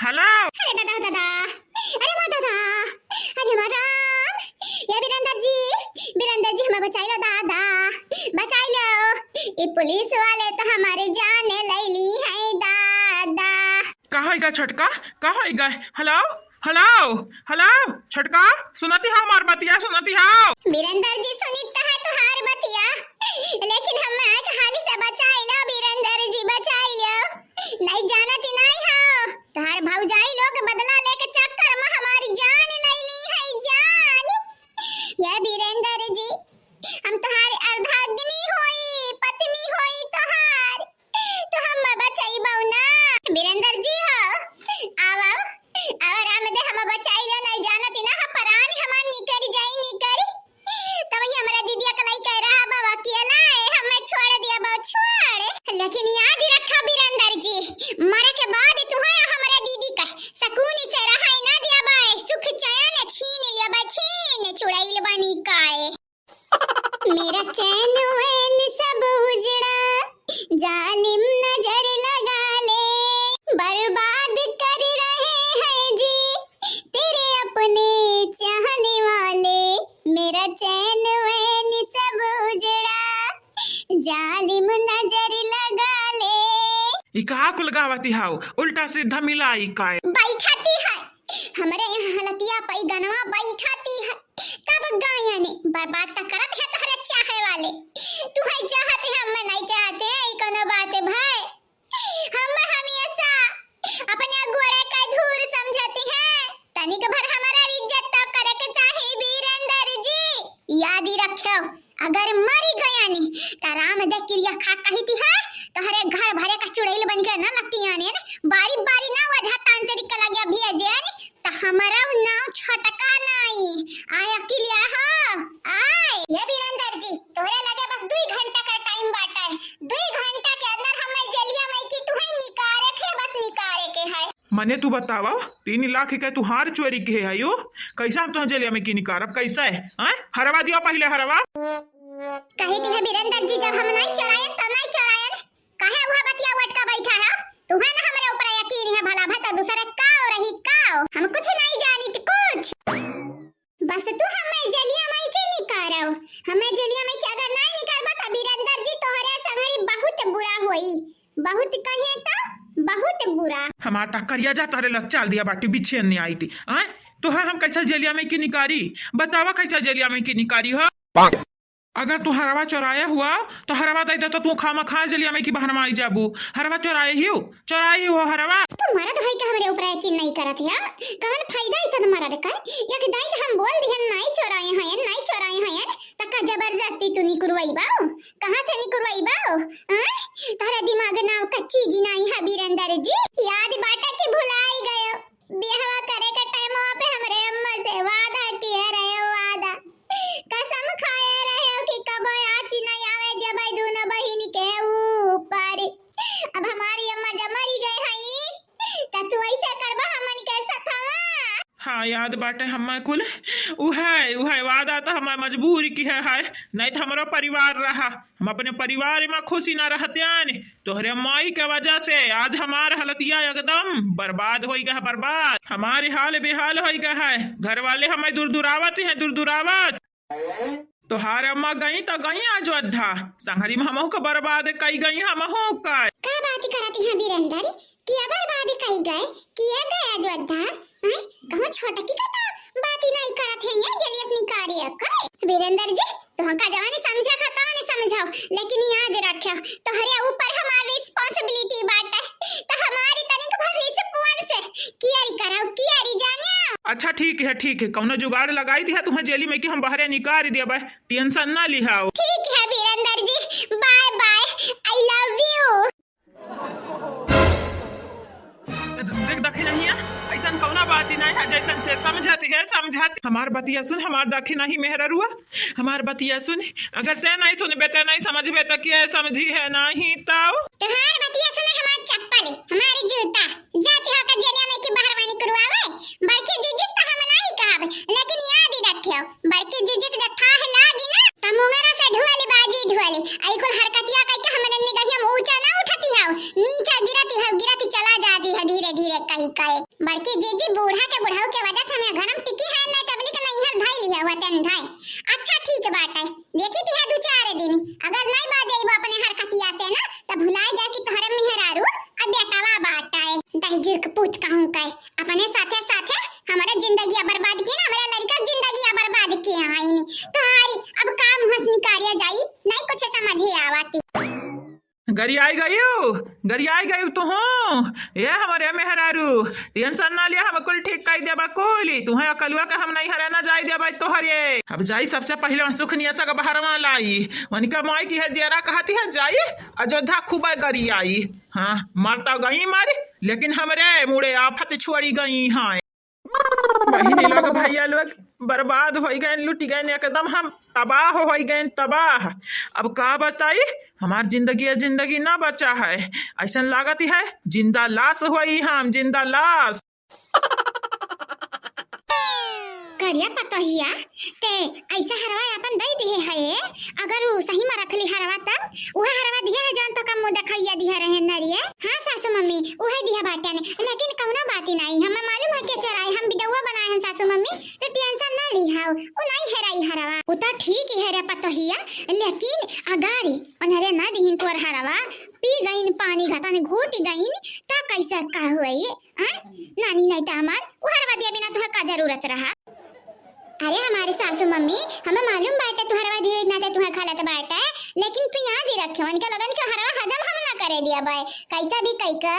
Hello. अरे दादा दादा, अरे माँ दादा, अरे मैडम, ये बीरेंद्र जी हमें बचाई लो दादा, बचाई लो। ये पुलिस वाले तो हमारे जान ले ली है दादा। कहाँ गए छटका, कहाँ गए? हेलो हेलो हेलो छटका, सुनती हो हमार बतिया, सुनती हो? बीरेंद्र जी सुनीता है तुहार बतिया, लेकिन हम हाली से बचाई लो बीरेंद्र जी, बचाई लो। नहीं जानती नहीं हो तुहार भौजाई लोग बदला लेके चक्कर में हमारी जान ले ली है जान। ये बीरेंद्र जी, हम तुम्हारी अर्धांगिनी होई, पत्नी होई तुहार, तो हम बचाई बहु ना। बीरेंद्र जी हो आओ और रामदे हम बचाई लो। नहीं जानती ना परानी हमार निकर जाई निकर, तब ही हमारा दीदिया कलाई कह रहा बाबा अकेला है, हमें छोड़ दिया बाबा छोड़। लेकिन याद रखा बीरेंद्र जी, मरे के बाद तुम्हें हमारा दीदी का सुकून से रहा ना दिया बाय, सुख चैन छीन लिया बा, छीन चुड़ैल बनी काए। मेरा चैन वैन सब उजड़ा, जालिम नजर लगा ले, बर्बाद कर रहे हैं जी तेरे अपने चाहने वाले। मेरा चैन वैन सब उजड़ा, जालिम नजर लगा ले। ई कहाँ कुल गावती हाउ, उल्टा सीधा मिलाई काय बैठाती है हमारे यहाँ हलतिया पई गनवा बैठाती है, कब गायने बर्बाद तक करत है तहरे चाहे वाले। तू है चाहते हम नहीं चाहते, ई कोनो बात है भाई। हम हमेशा अपने गोरे का धूर समझती हैं, तनिक भर हमारा इज्जत तो करे के चाहे बीरेंद्र जी। याद ही रखो, अगर मरी गया नी तो राम दे क्रिया खा कहती है तोहरे घर भरे का चुड़ैल बन के ना लगती आने बारी बारी ना वजह तांत्रिक का लगे भेजे तो हमारा नाम छटका नहीं आय अकेलिया हो आय। ये बीरेंद्र जी तोरे लगे बस 2 घंटा का टाइम बाटा है, 2 घंटा के अंदर हमें जलिया में की तू है निकारे के, बस निकारे के है। मने तू बतावा 3 लाख के तू हार चोरी के है यो, कैसा हम तो जेलिया में की निकारब, कैसा है? हैं हरवा दियो पहले हरवा। कहती है बीरेंद्र जी, जब हम नहीं चरायन तो नहीं चरायन, काहे वह बतिया वटका बैठा है? तू है ना हमारे ऊपर यकीन है भला भता दूसरे का और रही का, हम कुछ नहीं जानी तो कुछ। बस तू हमें जलिया में के निकारो, हमें जलिया में के अगर नहीं निकारबा तो बीरेंद्र जी तोहरे संगरी बहुत बुरा होई, बहुत कहे तो बहुत बुरा। हमार टक्करिया जा तारे लग चाल दिया बाटी बिछे नहीं आई थी। हैं तो है हम कैसा जेलिया में की निकारी, बतावा कैसा जेलिया में की निकारी हो? अगर तू हरवा चौराया हुआ तो हरवा दे तो तू खामा खा जलिया में की बहन में आई जाबू। हरवा चौराए ही हो हरवा। तो मारा तो भाई का हमारे ऊपर यकीन नहीं करत है, कौन फायदा इस मारा देकर एक दाई के हम बोल दिहन नहीं चौराए हैं, नहीं चौराए हैं तक जबरदस्ती तू निकुरवाई बाऊ, कहां से निकुरवाई बाऊ? तारा दिमाग नाव कच्ची जी नहीं है बीरेंद्र जी। याद बाटा के भुलाई गयो, बियाह करे के टाइम पे हमरे अम्मा से वादा किए रहे, वादा कसम खाए रहे कि कब आची नहीं आवे जब दोनों बहिन के ऊपर। अब हमारी अम्मा जब मरी गई है तो तू ऐसे करबा हमन के साथवा? हाँ याद बाटे हम कुल उहे वादा तो हमारे मजबूरी की है नहीं तो हमारा परिवार रहा, हम अपने परिवार में खुशी ना रहते तोहरे माई के वजह से आज हमारा हलतिया एकदम बर्बाद हो गया, बर्बाद हमारे हाल बेहाल हो गया है। घर वाले हमें दुरदुरावत हैं, दुरदुरावत। तोहार अम्मा गई तो गई आज अयोध्या, संघरी में हमहू को बर्बाद कई गई, हमहू का बात करती है बीरेंद्र किया बर्बाद कई गए, किया गया अयोध्या कहां छोटा की कथा बात ही नहीं करत है, ये जलियस निकारिया कर। बीरेंद्र जी तो हमका जवानी समझा खाता ने समझाओ, लेकिन याद रखो तोहरे ऊपर हमारी रिस्पांसिबिलिटी बात है, तो हमारी तनिक भर रिस्पांस कियारी कराओ, कियारी जानियो। अच्छा ठीक है कौनो जुगाड़ लगाई थी तुम्हें जेली में कि हम बाहर निकाल दिया, भाई टेंशन ना लिहाओ। ठीक है Birendra ji, bye bye, I love you. देखी नहीं है ऐसा कौना बात ही नहीं है, जैसा से समझाती हमार बतिया सुन, हमार दाखी नहीं मेहरा रुआ, हमार बतिया सुन, अगर ते नहीं सुनबे ते नहीं समझबे तो क्या समझी है नहीं ताऊ तुम्हार बतिया सुन, हमार चप्पल हमारी जूता जाती हो का जलिया में की बाहर वानी करवावे, बड़की जिजिस तो हम नहीं कहब, लेकिन याद ही रखियो बड़की जिजिस के था लागी ना त मुंगरा से ढुआली बाजी ढुआली, आई कुल हरकतिया कई के हमने निगहिया ऊंचा ना उठती हो, नीचे गिरती चला जाती है धीरे धीरे कही कहे बड़की जीजी बूढ़ा के बुढ़ाऊ के वजह से हमें घर में टिकी है नहीं तबली के नहीं हर ढाई लिया हुआ तन ढाई। अच्छा ठीक बात है देखी थी है दो चार दिन अगर नहीं बाजे वो अपने हरकतिया से ना तब भुलाए जाए कि तोहरे मेहरारू अब बेटावा बाटा है दही के पूछ कहूं कहे अपने साथे साथे हमारे जिंदगी बर्बाद की ना हमारे लड़का जिंदगी बर्बाद की है नहीं तुम्हारी अब काम हंस निकालिया जाई नहीं कुछ समझे आवाती। गरियाई गई तो हूँ ये हमारे मेहरारू टेंशन ना लिया हम कुल ठीक कर दिया कोली तुम्हें अकलुआ का हम नहीं हराना जाई दिया भाई तोहर ये अब जाई सबसे पहले सुखनिया सग बहरवा लाई वनिका माई की है जेरा कहती है जाई अयोध्या खूब गरियाई हाँ मरता गई मारी लेकिन हमरे मुड़े आफत छुड़ी गई हाँ बहिनी लोग भैया लोग बर्बाद हो गए लुट गए एकदम हम तबाह हो गए तबाह। अब का बताई हमार जिंदगी ना बचा है ऐसा लागत है जिंदा लाश हुई हम जिंदा लाश। करिया पतोहिया ते ऐसा हरवा अपन दे दिए है अगर वो सही में रखली हरवा तब वह हरवा दिया है जान तो कम मुंह दिखाइया दिया रहे नरिए। हाँ सासू मम्मी वह दिया बाटा ने लेकिन कौनो बात ही नहीं हमें मालूम है के चराई हम बिडौआ बनाए हैं सासू मम्मी तो टेंशन ना लिहाओ वो नहीं हेराई हरवा वो तो ठीक ही है रे पतोहिया लेकिन अगारी उन्हरे ना दिहिन तोर हरवा पी गईन पानी घटन घोट गईन ता कैसा का हुई नानी नहीं तो हमार वो हरवा दिया बिना तुहे का जरूरत रहा। अरे हमारे सासू मम्मी हमें मालूम बाटे तू हरवा दिए ना ते तुम्हें खालत बाटे लेकिन तू याद ही रखे उनके लगन के हरवा हजम हम ना करे दिया भाई कैसा भी कई का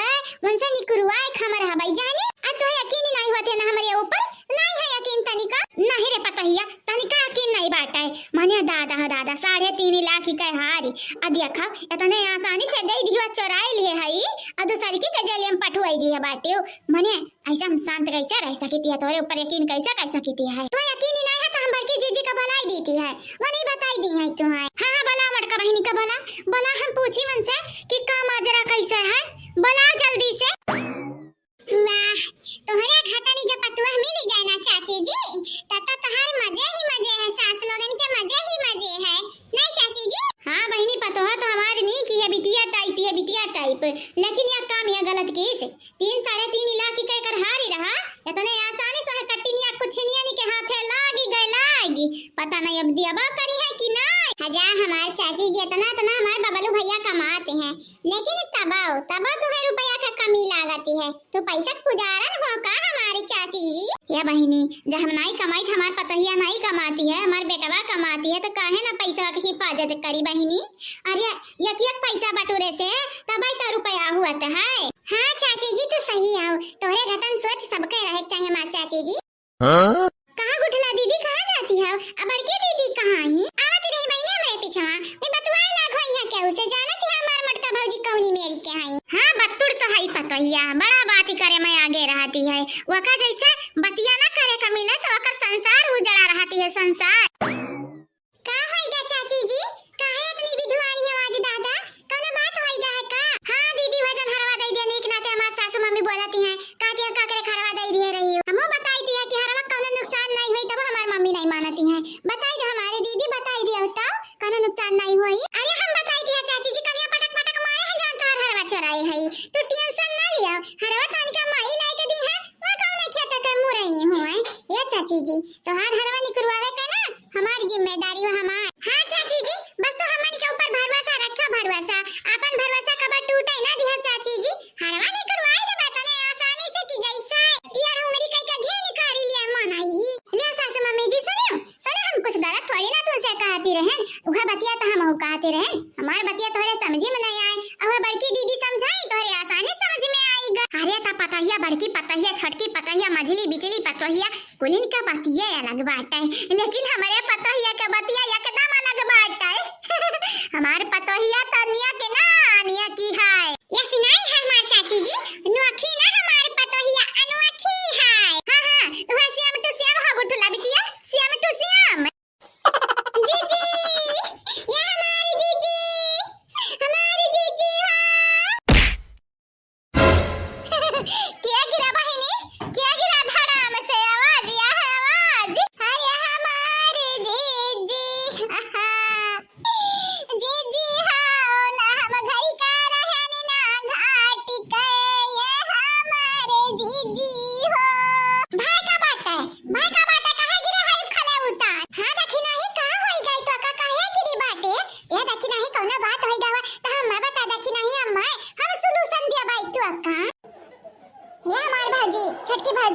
मुनसे निकुरवा एक हमर हा भाई जाने आ तो यकीन नहीं होते ना हमारे ऊपर नहीं है यकीन तनिका नहीं रे पतोहिया तनिका यकीन नहीं बाटे माने दादा 3.5 लाख की हारी अदिया खा इतने आसानी से दे दिया चोराई लिए हई आ दूसरी की गजलियम पठवाई दिया बाटे माने ऐसा हम शांत कैसे रह सकती है तोरे ऊपर यकीन कैसा कर सकती है तो यकीन ही नहीं है तो हम बड़की जीजी का भलाई देती है वो नहीं बताई दी है तुम्हें। हाँ भला मटका बहनी का भला हम पूछी मन से कि का माजरा कैसे है भला जल्दी से। वाह तोहरे घाटनी जब पतुआ मिल जाए ना चाची जी तब तोहर मजे है सास लोगन के मजे है नहीं चाची जी। हाँ बहनी पतोहा तो हमारी नहीं की है बिटिया टाइप लेकिन यह काम यह गलत केस 3.5 लाख की कहकर हारी रहा इतने आसानी से कट्टिनिया कुछ नहीं के हाथे लागी पता नहीं अब दिया करी है कि नहीं। हजार हमारे चाची जी इतना हमारे बबलू भैया कमाते हैं लेकिन तबा तुम्हें रुपया का कमी लागती है तो पैसा गुजारन हो का हमारी चाची जी। या बहिनी जब हम नहीं कमाई हमारे पतोहिया नहीं कमाती है हमारे बेटवा कमाती है तो काहे ना पैसा की हिफाजत करी बहिनी। अरे एक पैसा बटोरे से तब तो रुपया हुआ तो है। हाँ चाची जी तो सही आओ तोहरे घटन सोच सबके रहे चाहिए माँ चाची जी। कहाँ गुठला दीदी कहाँ जाती है अब बड़की दीदी कहाँ ही आवत रही बहनी हमारे पीछे मैं बतवाए लाग होई है क्या उसे जानत है हमार मटका भौजी कौनी मेरी के है। हाँ बत्तुड़ तो है पतोहिया बड़ा बात ही करे मैं आगे रहती है वका जैसे बतिया ना करे का मिले तो वका संसार उजड़ा रहती है संसार। कहाँ होइगा चाची जी काहे इतनी विधवानी आवाज दादा कौन बात होइगा है का। हाँ दीदी वजन हरवा दे देने के नाते हमार सासू मम्मी बोलती हैं कातिया काकरे खरवा दे दिए रही हो हमो बताईती है कि हरवा कौन नुकसान नहीं हुई तब हमार मम्मी नहीं मानती हैं बताई दे हमारी दीदी बताई दिया तो कौन नुकसान नहीं हुई। अरे हम बताई दिया चाची जी कलिया पटक मारे हैं जान तोहर हरवा चोराई है तो टेंशन ना लिया हरवा तनिका माई लाई के दी है वो कौन नहीं खाता कर मु रही हूं ये चाची जी तोहर हरवा निकलवावे का ना हमारी जिम्मेदारी है हमार। हाँ चाची जी बस तो हमारी के ऊपर भरोसा रखो अपन भरोसा कब टूटे ना दिया चाची जी हरवा निकलवाई दे बताने आसानी से कि जैसा यार मेरी कई का घे निकाली लिया मनाई ले सासू मम्मी जी सुनो हम कुछ गलत थोड़ी ना तुमसे कहती रहे वह बतिया तो हम कहते रहे हमार बतिया तोहरे समझे में नहीं आए अब बड़की दीदी समझाई तोहरे आसानी समझ में आएगा। अरे ता पतोहिया बड़की पतोहिया छोटकी पतोहिया मझली बिचली पतोहिया कुलिन का बतिया अलग बात है लेकिन हमारे पतोहिया का बतिया एकदम अलग बात है हमारे पतोहिया तो निया के ना निया की है ये सुनाई है हमार चाची जी नोखी ना हमारे पतोहिया अनोखी है। हाँ वह श्याम टू श्याम हो गुठला बिटिया श्याम टू श्याम जीजी ये हमारी जीजी क्या गिरा बहिनी क्या गिरा धड़ाम से आवाज या है आवाज। अरे हमारे जीजी जीजी हाँ ना हम घर का रहने ना घाट के ये हमारे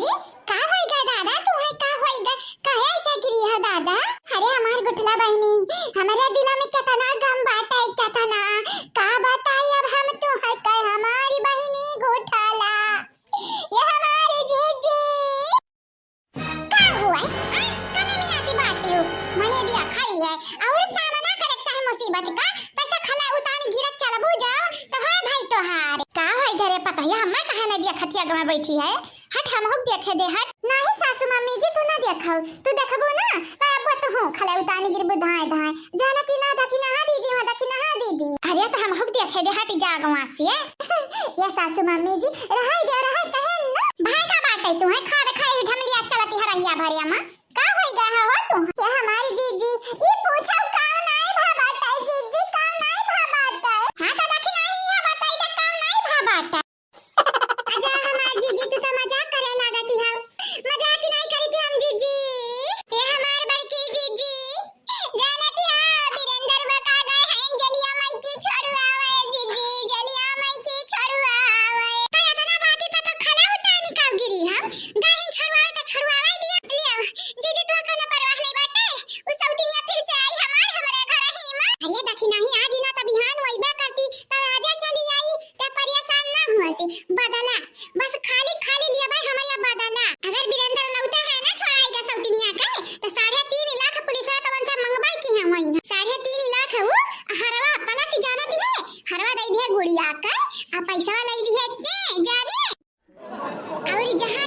जी का होइगा दादा तुम्हें का होइगा काहे ऐसा गिरी है दादा अरे हमार गुठला बहनी हमारे दिल में कितना गम बाटे कितना का बताई अब हम तुम्हें कह हमारी बहनी गुठला ये हमारे जीजी का हुआ कने में आती बाटी हो मने दिया खाई है और सामना करे चाहे मुसीबत का पैसा खला उतानी गिरत चलबू जाओ तो हाय भाई तोहार का होई घरे पता है हमें कहे में दिया खतिया गवा बैठी है हट हम हो देखे दे हट नहीं सासू मम्मी जी तू ना देखाओ तू देखबो ना अब तो हूं खला उतानी गिरबू धाए धाए जानती ना दखी ना दीदी हो दखी ना दीदी अरे तो हम हो देखे दे हट जा गवा से ये सासू मम्मी जी रहाई दे रहाई कहे ना भाई का बाटे तू है खा खाई ढमलिया चलती हरैया भरिया मां का होई गया हो तू ये हमारी जीजी ये पूछो का नहीं भाबाटा जीजी का नहीं भाबाटा हां तो दखी नहीं है बताई तो का नहीं भाबाटा आजा हमारी जीजी तू तो मजाक करे लागती है मजाक ही नहीं करी थी हम जीजी ये हमारे बड़की जीजी जानती है वीरेंद्र बका गए हैं जलिया माई की छोड़ू आवे जीजी जलिया माई की छोड़ू आवे तो इतना बाती पे तो खला होता निकाल गिरी हम गए छोड़वाए तो छोड़वाए दिया लिया जीजी तो कने परवाह नहीं बाटे उस सौतिनिया फिर से आई हमारे घर ही मां अरे दखी नहीं आज ना त बिहान वईबे करती तो आजा चली आई ते परेशान ना हुआसी बदला बस खाली खाली लिया भाई हमारे बदला अगर वीरेंद्र लौटे है ना छोड़ाएगा सौतिनिया का तो 3.5 लाख पुलिस है तो उनसे मंगवाई की है वही 3.5 लाख वो हरवा पला से जाना दी है हरवा दई दिए गुड़िया का आ पैसा ले ली है इतने जाने और जहां